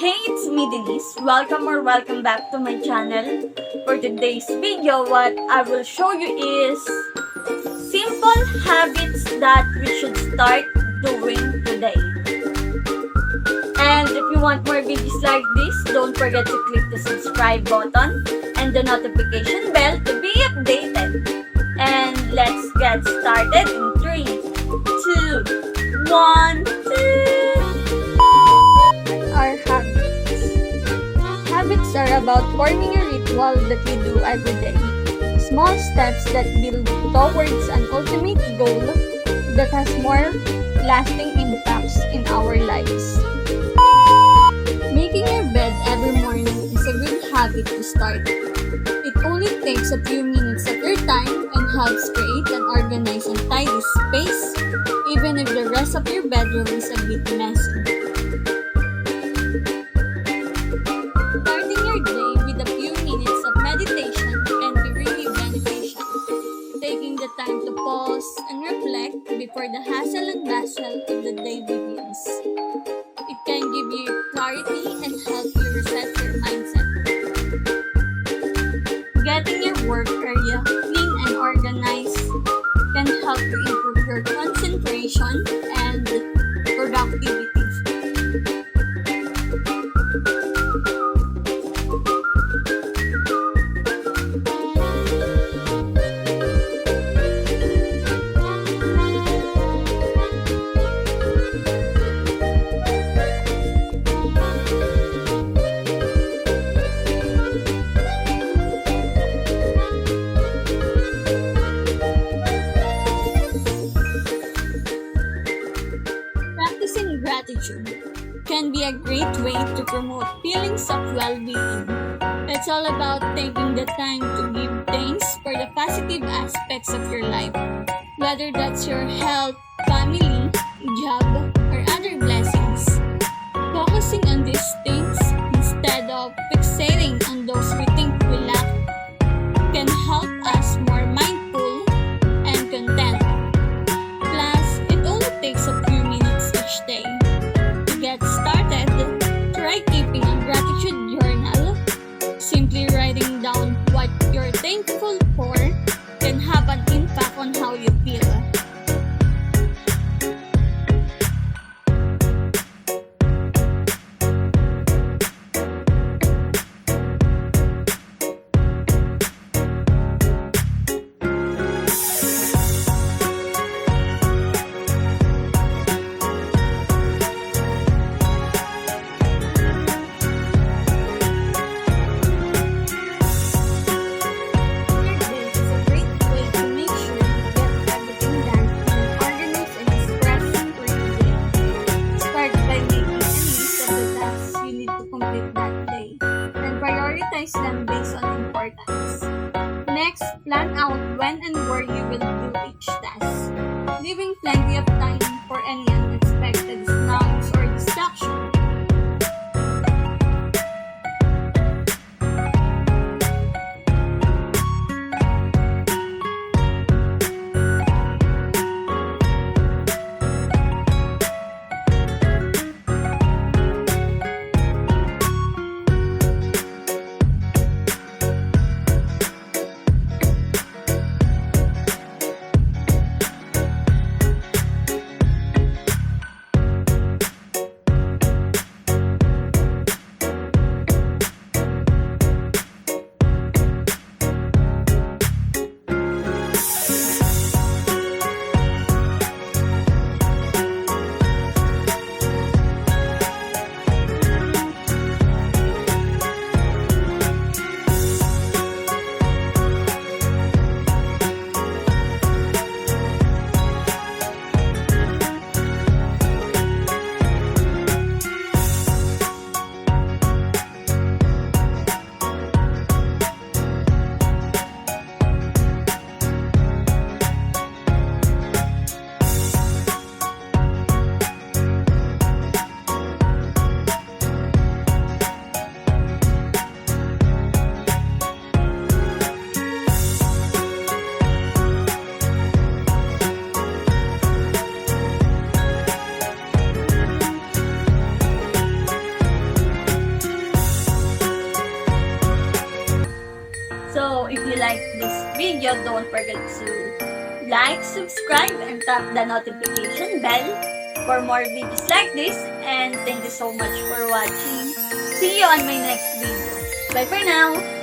Hey, it's me Denise. Welcome back to my channel. For today's video, what I will show you is simple habits that we should start doing today. And if you want more videos like this, don't forget to click the subscribe button and the notification bell to be updated. And let's get started in 3, 2, 1, 2. Our habits. Habits are about forming a ritual that we do every day. Small steps that build towards an ultimate goal that has more lasting impacts in our lives. Making your bed every morning is a good habit to start. It only takes a few minutes of your time and helps create an organized and tidy space, even if the rest of your bedroom is a bit messy. Starting your day with a few minutes of meditation can be really beneficial. Taking the time to pause and reflect before the hustle and bustle of the day begins. It can give you clarity and help you reset your mindset. Getting your work area clean and organized can help you improve your concentration and productivity. Practicing gratitude can be a great way to promote feelings of well-being. It's all about taking the time to give thanks for the positive aspects of your life, whether that's your health, family, job, or other blessings. Focusing on these things instead of fixating on those we think we lack can help us more mindful and content. Plus, it only takes a few minutes each day. To get started, try keeping a gratitude journal. Simply writing down what you're thankful for can have an impact on how you feel. Them based on importance. Next, plan out when and where you will do each task, leaving plenty of time for any unexpected snacks or distraction. So if you like this video, don't forget to like, subscribe, and tap the notification bell for more videos like this. And thank you so much for watching. See you on my next video. Bye for now!